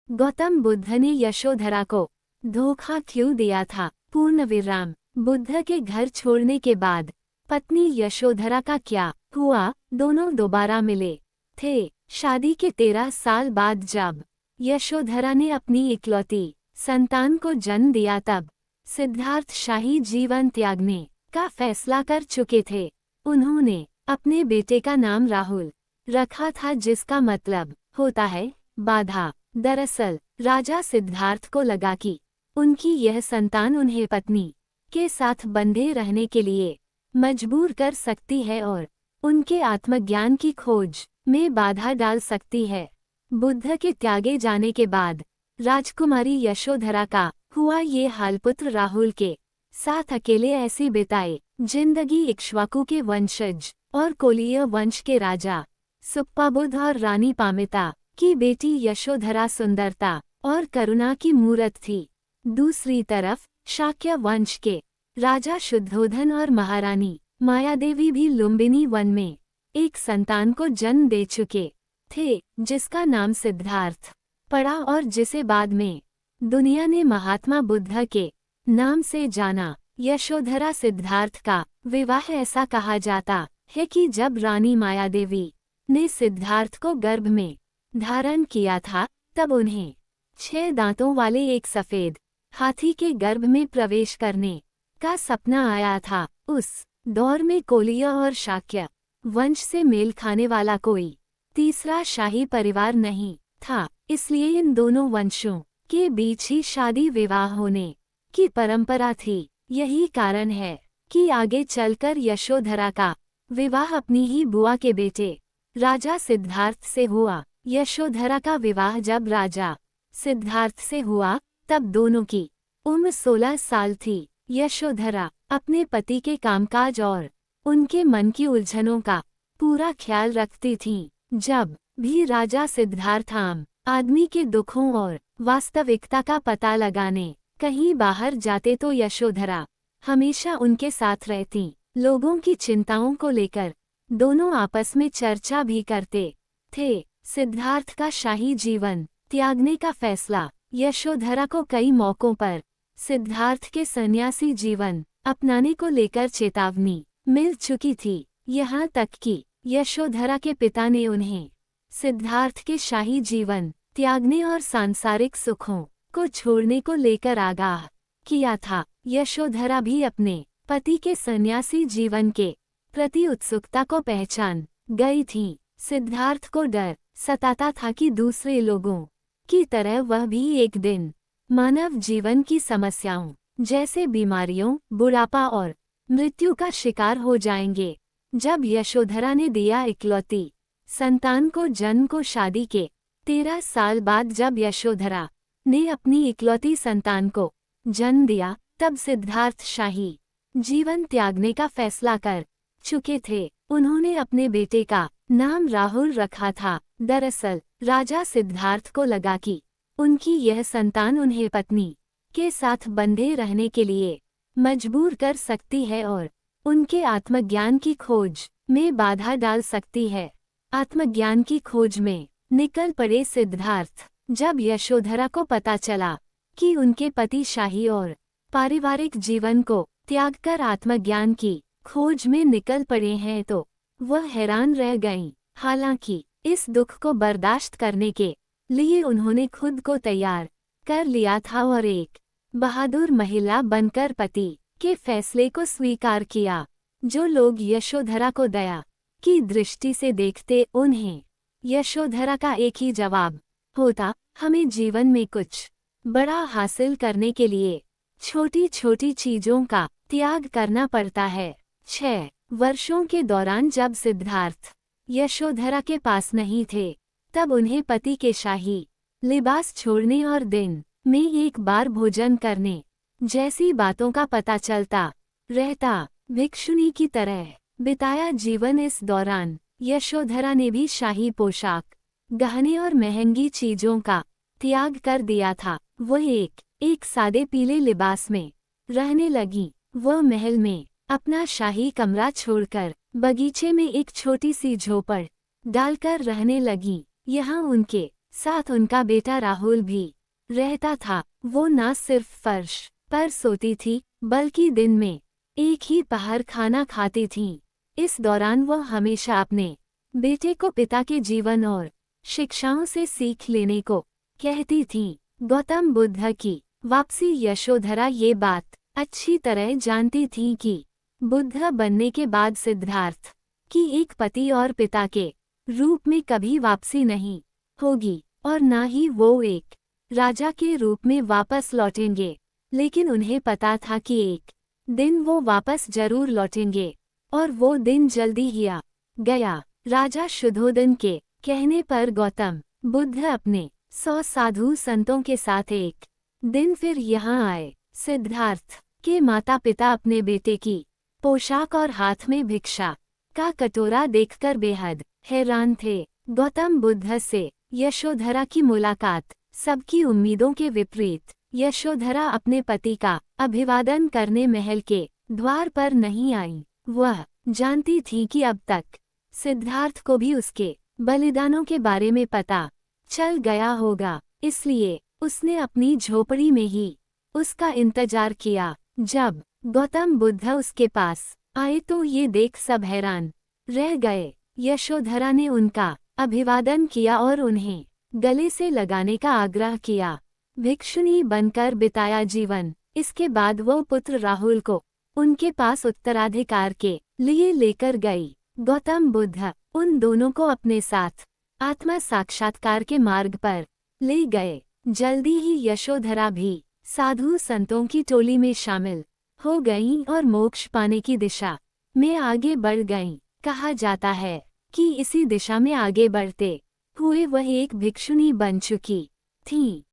गौतम बुद्ध ने यशोधरा को धोखा क्यों दिया था? पूर्ण विराम। बुद्ध के घर छोड़ने के बाद पत्नी यशोधरा का क्या हुआ? दोनों दोबारा मिले थे शादी के 13 साल बाद। जब यशोधरा ने अपनी इकलौती संतान को जन्म दिया तब सिद्धार्थ शाही जीवन त्यागने का फैसला कर चुके थे। उन्होंने अपने बेटे का नाम राहुल रखा था, जिसका मतलब होता है बाधा। दरअसल राजा सिद्धार्थ को लगा कि उनकी यह संतान उन्हें पत्नी के साथ बंधे रहने के लिए मजबूर कर सकती है और उनके आत्मज्ञान की खोज में बाधा डाल सकती है। बुद्ध के त्यागे जाने के बाद राजकुमारी यशोधरा का हुआ ये हाल पुत्र राहुल के साथ अकेले ऐसी बिताए जिंदगी इक्ष्वाकु के वंशज और कोलीय वंश के राजा सुप्पाबुद्ध और रानी पामिता की बेटी यशोधरा सुंदरता और करुणा की मूरत थी। दूसरी तरफ शाक्य वंश के राजा शुद्धोधन और महारानी मायादेवी भी लुम्बिनी वन में एक संतान को जन्म दे चुके थे, जिसका नाम सिद्धार्थ पड़ा और जिसे बाद में दुनिया ने महात्मा बुद्ध के नाम से जाना। यशोधरा सिद्धार्थ का विवाह ऐसा कहा जाता है कि जब रानी मायादेवी ने सिद्धार्थ को गर्भ में धारण किया था तब उन्हें 6 दांतों वाले एक सफेद हाथी के गर्भ में प्रवेश करने का सपना आया था। उस दौर में कोलीय और शाक्य वंश से मेल खाने वाला कोई तीसरा शाही परिवार नहीं था, इसलिए इन दोनों वंशों के बीच ही शादी विवाह होने की परंपरा थी। यही कारण है कि आगे चलकर यशोधरा का विवाह अपनी ही बुआ के बेटे राजा सिद्धार्थ से हुआ। यशोधरा का विवाह जब राजा सिद्धार्थ से हुआ तब दोनों की उम्र 16 साल थी। यशोधरा अपने पति के कामकाज और उनके मन की उलझनों का पूरा ख्याल रखती थीं। जब भी राजा सिद्धार्थ आम आदमी के दुखों और वास्तविकता का पता लगाने कहीं बाहर जाते तो यशोधरा हमेशा उनके साथ रहती। लोगों की चिंताओं को लेकर दोनों आपस में चर्चा भी करते थे। सिद्धार्थ का शाही जीवन त्यागने का फैसला यशोधरा को कई मौकों पर सिद्धार्थ के सन्यासी जीवन अपनाने को लेकर चेतावनी मिल चुकी थी। यहाँ तक कि यशोधरा के पिता ने उन्हें सिद्धार्थ के शाही जीवन त्यागने और सांसारिक सुखों को छोड़ने को लेकर आगाह किया था। यशोधरा भी अपने पति के सन्यासी जीवन के प्रति उत्सुकता को पहचान गई थी। सिद्धार्थ को डर सताता था कि दूसरे लोगों की तरह वह भी एक दिन मानव जीवन की समस्याओं जैसे बीमारियों, बुढ़ापा और मृत्यु का शिकार हो जाएंगे। जब यशोधरा ने दिया इकलौती संतान को जन्म को शादी के 13 साल बाद जब यशोधरा ने अपनी इकलौती संतान को जन्म दिया तब सिद्धार्थ शाही जीवन त्यागने का फैसला कर चुके थे। उन्होंने अपने बेटे का नाम राहुल रखा था। दरअसल राजा सिद्धार्थ को लगा कि उनकी यह संतान उन्हें पत्नी के साथ बंधे रहने के लिए मजबूर कर सकती है और उनके आत्मज्ञान की खोज में बाधा डाल सकती है। आत्मज्ञान की खोज में निकल पड़े सिद्धार्थ। जब यशोधरा को पता चला कि उनके पति शाही और पारिवारिक जीवन को त्यागकर आत्मज्ञान की खोज में निकल पड़े हैं तो वह हैरान रह गईं। हालांकि इस दुख को बर्दाश्त करने के लिए उन्होंने खुद को तैयार कर लिया था और एक बहादुर महिला बनकर पति के फैसले को स्वीकार किया। जो लोग यशोधरा को दया की दृष्टि से देखते उन्हें यशोधरा का एक ही जवाब होता, हमें जीवन में कुछ बड़ा हासिल करने के लिए छोटी छोटी चीजों का त्याग करना पड़ता है। 6 वर्षों के दौरान जब सिद्धार्थ यशोधरा के पास नहीं थे तब उन्हें पति के शाही लिबास छोड़ने और दिन में एक बार भोजन करने जैसी बातों का पता चलता रहता। भिक्षुनी की तरह बिताया जीवन। इस दौरान यशोधरा ने भी शाही पोशाक, गहने और महंगी चीजों का त्याग कर दिया था। वह एक सादे पीले लिबास में रहने लगी। वह महल में अपना शाही कमरा छोड़कर बगीचे में एक छोटी सी झोपड़ डालकर रहने लगी। यहाँ उनके साथ उनका बेटा राहुल भी रहता था। वो न सिर्फ फर्श पर सोती थी बल्कि दिन में एक ही पहर खाना खाती थीं। इस दौरान वह हमेशा अपने बेटे को पिता के जीवन और शिक्षाओं से सीख लेने को कहती थीं। गौतम बुद्ध की वापसी। यशोधरा ये बात अच्छी तरह जानती थी कि बुद्ध बनने के बाद सिद्धार्थ की एक पति और पिता के रूप में कभी वापसी नहीं होगी और न ही वो एक राजा के रूप में वापस लौटेंगे। लेकिन उन्हें पता था कि एक दिन वो वापस जरूर लौटेंगे और वो दिन जल्दी ही आ गया। राजा शुद्धोधन के कहने पर गौतम बुद्ध अपने 100 साधु संतों के साथ एक दिन फिर यहाँ आए। सिद्धार्थ के माता पिता अपने बेटे की पोशाक और हाथ में भिक्षा का कटोरा देखकर बेहद हैरान थे। गौतम बुद्ध से यशोधरा की मुलाकात सबकी उम्मीदों के विपरीत। यशोधरा अपने पति का अभिवादन करने महल के द्वार पर नहीं आई। वह जानती थी कि अब तक सिद्धार्थ को भी उसके बलिदानों के बारे में पता चल गया होगा, इसलिए उसने अपनी झोपड़ी में ही उसका इंतजार किया। जब गौतम बुद्ध उसके पास आए तो ये देख सब हैरान रह गए। यशोधरा ने उनका अभिवादन किया और उन्हें गले से लगाने का आग्रह किया। भिक्षुणी बनकर बिताया जीवन। इसके बाद वो पुत्र राहुल को उनके पास उत्तराधिकार के लिए लेकर गई। गौतम बुद्ध उन दोनों को अपने साथ आत्मा साक्षात्कार के मार्ग पर ले गए। जल्दी ही यशोधरा भी साधु संतों की टोली में शामिल हो गईं और मोक्ष पाने की दिशा में आगे बढ़ गईं। कहा जाता है कि इसी दिशा में आगे बढ़ते हुए वह एक भिक्षुणी बन चुकी थीं।